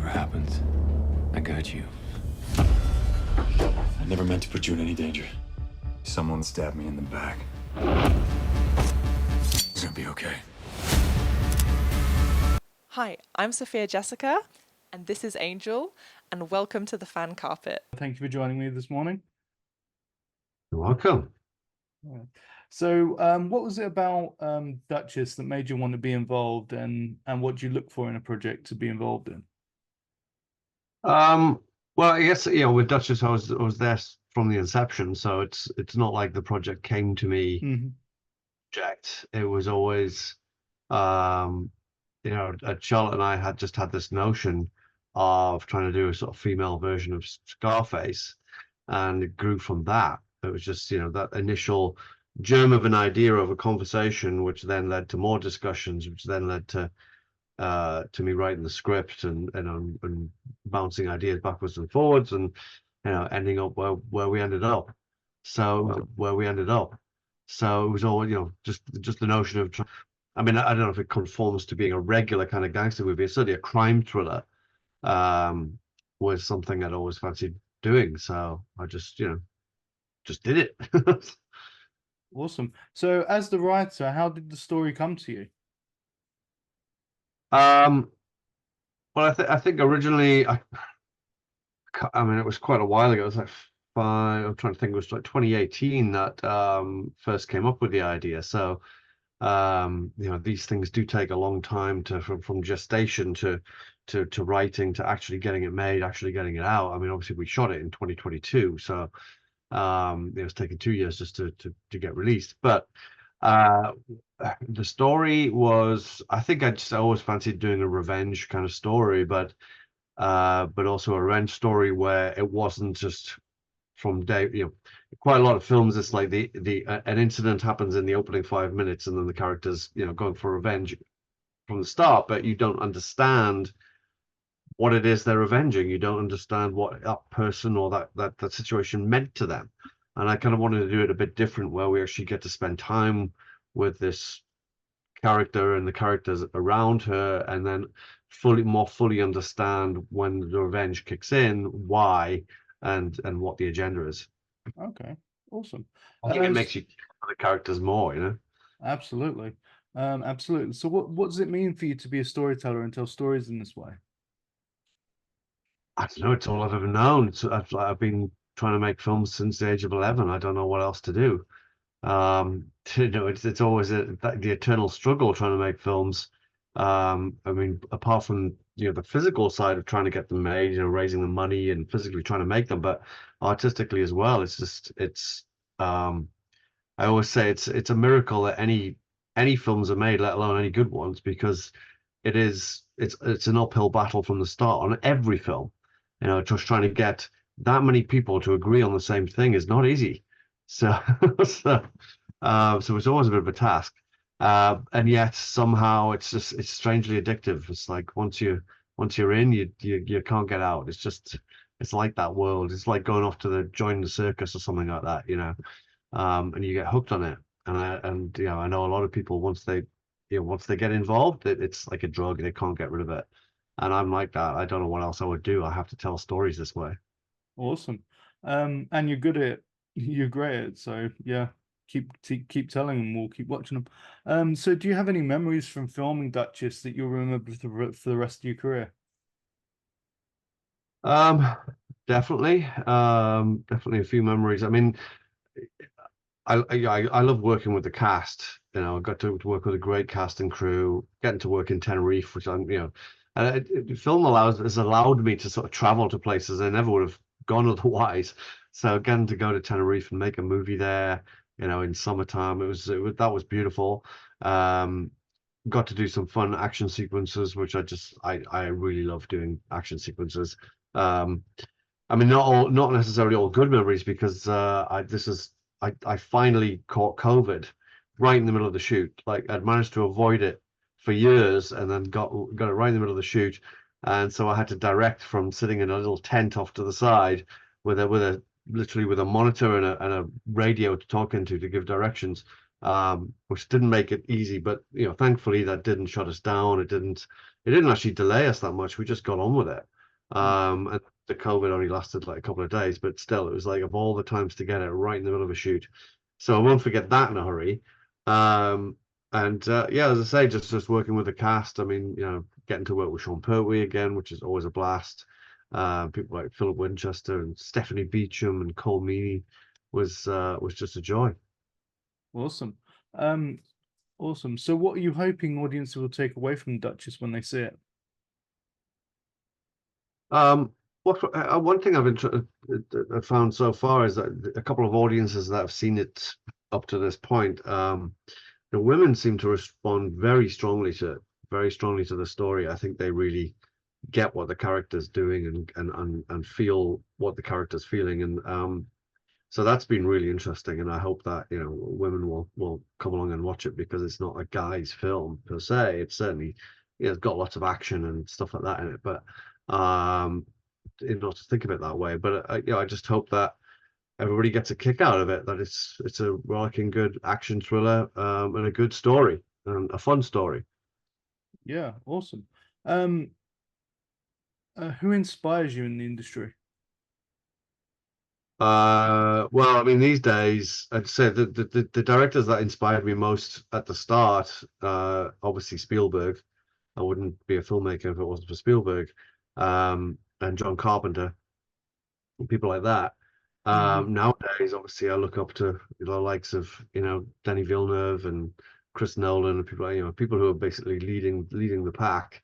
Whatever happens, I got you. I never meant to put you in any danger. Someone stabbed me in the back. It's gonna be okay. Hi, I'm Sophia Jessica, and this is Angel, and welcome to the Fan Carpet. Thank you for joining me this morning. You're welcome. Yeah. So, what was it about Duchess that made you want to be involved, and what do you look for in a project to be involved in? Well, I guess with Duchess, I was there from the inception, so it's not like the project came to me. Mm-hmm. Project. It was always, Charlotte and I had this notion of trying to do a sort of female version of Scarface, and it grew from that. It was just that initial germ of an idea of a conversation, which then led to more discussions, which then led to me writing the script and bouncing ideas backwards and forwards, and ending up where we ended up. So it was all just the notion of. I mean, I don't know if it conforms to being a regular kind of gangster movie. It's certainly a crime thriller. Was something I'd always fancied doing, so I just did it. Awesome. So, as the writer, how did the story come to you? Well, I think originally, I mean, it was quite a while ago. It was like I'm trying to think. It was like 2018 that first came up with the idea. So, these things do take a long time from gestation to writing to actually getting it made, actually getting it out. I mean, obviously we shot it in 2022, so it was taking 2 years just to get released. But the story was, I think I just always fancied doing a revenge kind of story, but also a revenge story where it wasn't just from day. Quite a lot of films, it's like an incident happens in the opening 5 minutes, and then the characters going for revenge from the start, but you don't understand what it is they're avenging. You don't understand what that person or that situation meant to them. And I kind of wanted to do it a bit different, where we actually get to spend time with this character and the characters around her, and then more fully understand when the revenge kicks in, why, and what the agenda is. Okay, awesome. I think it makes you care for the characters more. Absolutely, absolutely. So, what does it mean for you to be a storyteller and tell stories in this way? I don't know. It's all I've ever known. I've been trying to make films since the age of 11. I don't know what else to do. It's always the eternal struggle trying to make films. I mean, apart from the physical side of trying to get them made, raising the money and physically trying to make them, but artistically as well. I always say it's a miracle that any films are made, let alone any good ones, because it's an uphill battle from the start on every film. Just trying to get that many people to agree on the same thing is not easy. So so it's always a bit of a task. And yet somehow it's strangely addictive. It's like once you're in, you can't get out. It's like that world. It's like going off to join the circus or something like that, and you get hooked on it. And I know a lot of people, once they get involved, it's like a drug. They can't get rid of it. And I'm like that. I don't know what else I would do. I have to tell stories this way. Awesome. And you're good at it. You're great at it. So yeah, keep telling them. We'll keep watching them. So do you have any memories from filming Duchess that you'll remember for the rest of your career? Definitely a few memories. I mean, I love working with the cast. I got to work with a great cast and crew, getting to work in Tenerife, which film has allowed me to sort of travel to places I never would have gone otherwise. So again, to go to Tenerife and make a movie there, in summertime, that was beautiful. Got to do some fun action sequences, which I really love doing action sequences. I mean, not necessarily all good memories, because I finally caught COVID right in the middle of the shoot. Like, I'd managed to avoid it for years, and then got it right in the middle of the shoot. And so I had to direct from sitting in a little tent off to the side with literally with a monitor and a radio to talk into to give directions, which didn't make it easy. But thankfully that didn't shut us down. It didn't actually delay us that much. We just got on with it. And the COVID only lasted like a couple of days, but still, it was like of all the times to get it right in the middle of a shoot. So I won't forget that in a hurry. And yeah, as I say, just working with the cast. I mean, getting to work with Sean Pertwee again, which is always a blast. People like Philip Winchester and Stephanie Beacham and Colm Meaney was just a joy. Awesome. Awesome. So what are you hoping audiences will take away from Duchess when they see it? One thing I've found so far is that a couple of audiences that have seen it up to this point, the women seem to respond very strongly to the story. I think they really get what the character's doing and feel what the character's feeling, and so that's been really interesting. And I hope that women will come along and watch it, because it's not a guy's film per se. It's certainly it's got lots of action and stuff like that in it, but not to think of it that way. But I just hope that everybody gets a kick out of it, that it's a rollicking good action thriller, and a good story and a fun story. Yeah, awesome. Who inspires you in the industry? Well, I mean, these days, I'd say the directors that inspired me most at the start, obviously Spielberg. I wouldn't be a filmmaker if it wasn't for Spielberg, and John Carpenter, and people like that. Nowadays, obviously, I look up to the likes of Denis Villeneuve and Chris Nolan, and people who are basically leading the pack,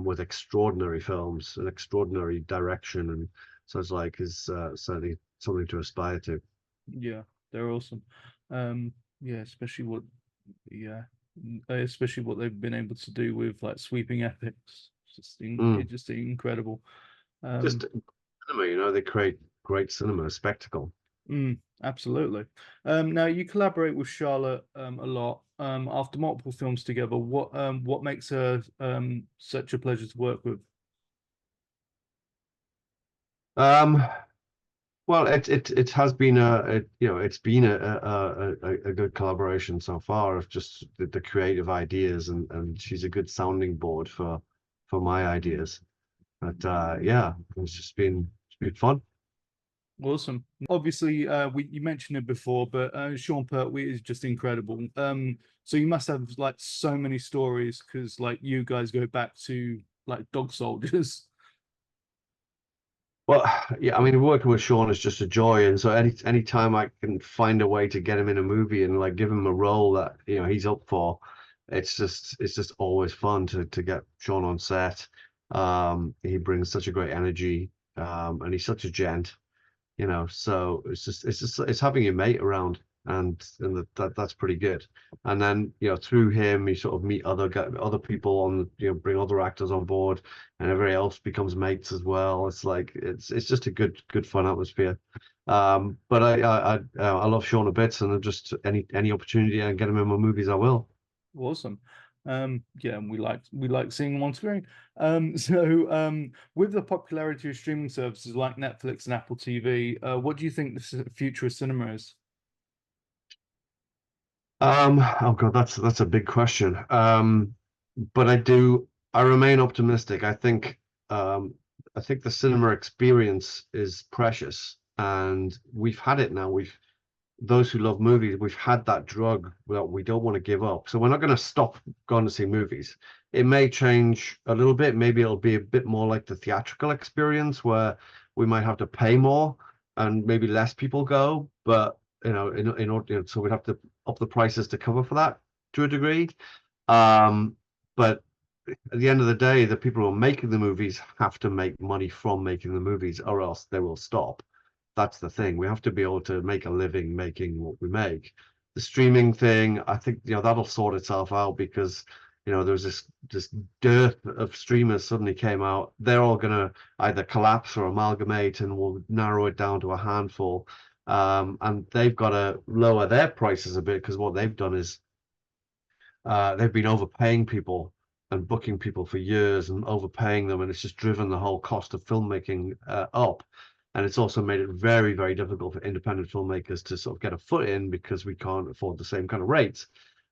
with extraordinary films and extraordinary direction, and so it's like is certainly something to aspire to. Yeah, they're awesome. Yeah, especially what they've been able to do with like sweeping epics. It's just incredible. Just cinema, they create great cinema spectacle. Absolutely. Now you collaborate with Charlotte a lot. After multiple films together, what makes her such a pleasure to work with? Well, it has been it's been a good collaboration so far of just the creative ideas, and she's a good sounding board for my ideas. But yeah, it's been fun. Awesome. Obviously, you mentioned it before, but Sean Pertwee is just incredible. So you must have like so many stories, because like you guys go back to like Dog Soldiers. Well, yeah, I mean, working with Sean is just a joy, and so any time I can find a way to get him in a movie and like give him a role that he's up for, it's just always fun to get Sean on set. He brings such a great energy, and he's such a gent. So it's having your mate around, and that's pretty good. And then through him you sort of meet other people on bring other actors on board, and everybody else becomes mates as well. It's like it's just a good fun atmosphere. But I love Sean a bit, and just any opportunity I get him in my movies, I will. Awesome. Yeah, and we like seeing them on screen. So with the popularity of streaming services like Netflix and Apple TV, what do you think the future of cinema is? Oh God, that's a big question. But I remain optimistic. I think the cinema experience is precious, and we've had it now. Those who love movies, we've had that drug that we don't want to give up. So we're not going to stop going to see movies. It may change a little bit. Maybe it'll be a bit more like the theatrical experience, where we might have to pay more and maybe less people go. But in order, so we'd have to up the prices to cover for that to a degree. But at the end of the day, the people who are making the movies have to make money from making the movies, or else they will stop. That's the thing. We have to be able to make a living making what we make. The streaming thing, I think that'll sort itself out, because there's this dearth of streamers suddenly came out. They're all gonna either collapse or amalgamate, and we'll narrow it down to a handful. And they've got to lower their prices a bit, because what they've done is they've been overpaying people and booking people for years and overpaying them, and it's just driven the whole cost of filmmaking up. And it's also made it very, very difficult for independent filmmakers to sort of get a foot in, because we can't afford the same kind of rates.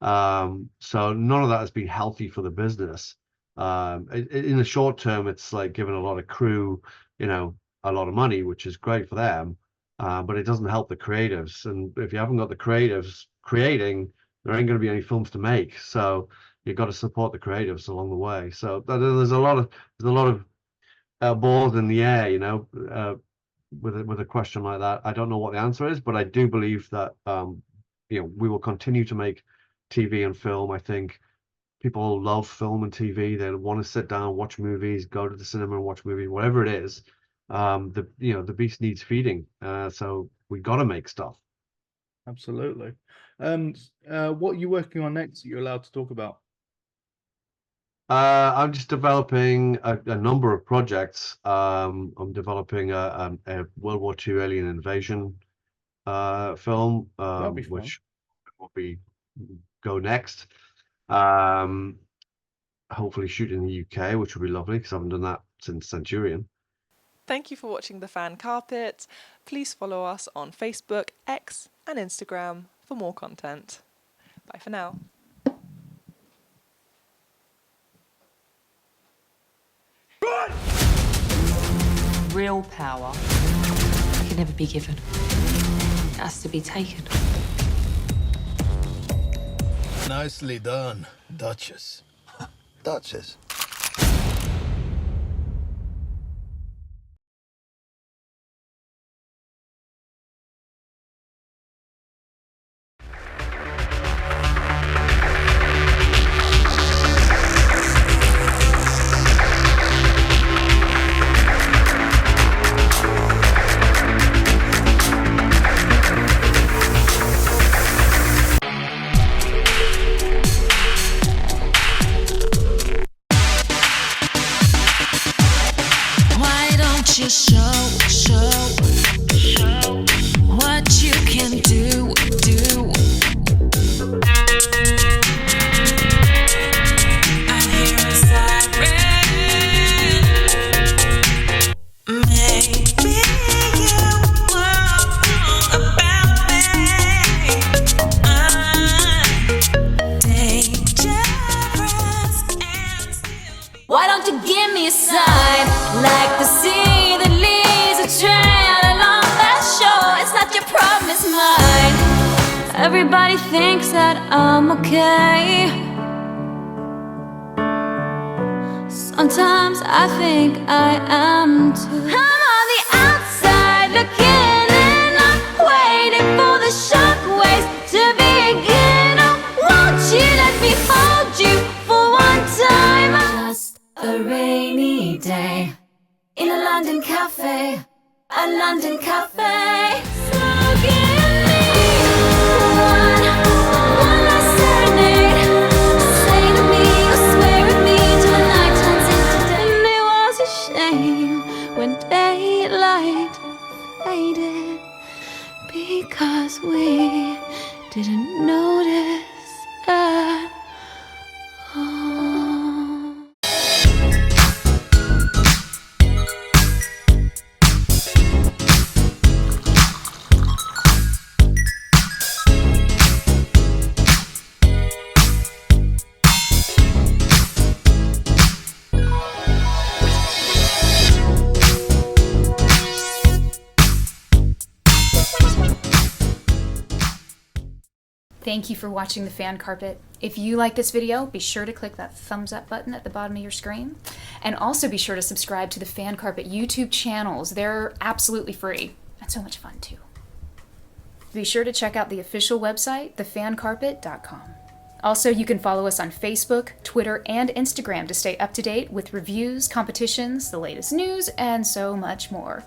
So none of that has been healthy for the business. In the short term, it's like giving a lot of crew, you know, a lot of money, which is great for them, but it doesn't help the creatives. And if you haven't got the creatives creating, there ain't going to be any films to make. So you've got to support the creatives along the way. So there's a lot of balls in the air, you know, with a question like that. I don't know what the answer is, but I do believe that you know, we will continue to make TV and film. I think people love film and TV. They want to sit down, watch movies, go to the cinema and watch movies, whatever it is. The beast needs feeding, so we got to make stuff. Absolutely. What are you working on next that you're allowed to talk about? I'm just developing a number of projects. I'm developing a World War II alien invasion film, That'll be fun. which will go next. Hopefully shoot in the UK, which will be lovely because I haven't done that since Centurion. Thank you for watching The Fan Carpet. Please follow us on Facebook, X and Instagram for more content. Bye for now. Real power can never be given. It has to be taken. Nicely done, Duchess. Duchess. Show what you can do. I hear a siren. Maybe you were wrong about me. I'm dangerous and still. Why don't you give me a sign, like the sea that leads a trail along that shore? It's not your problem, it's mine. Everybody thinks that I'm okay. Sometimes I think I am too. I'm on the outside looking in, I'm waiting for the shockwaves to begin. Oh, won't you let me hold you for one time? Just a rainy day in a London cafe, a London cafe. So give me one last serenade. Say to me, or swear at me till the night turns into day. And it was a shame when daylight faded, because we didn't notice at all. Thank you for watching The Fan Carpet. If you like this video, be sure to click that thumbs up button at the bottom of your screen. And also be sure to subscribe to the Fan Carpet YouTube channels. They're absolutely free and so much fun too. Be sure to check out the official website, thefancarpet.com. Also, you can follow us on Facebook, Twitter, and Instagram to stay up to date with reviews, competitions, the latest news, and so much more.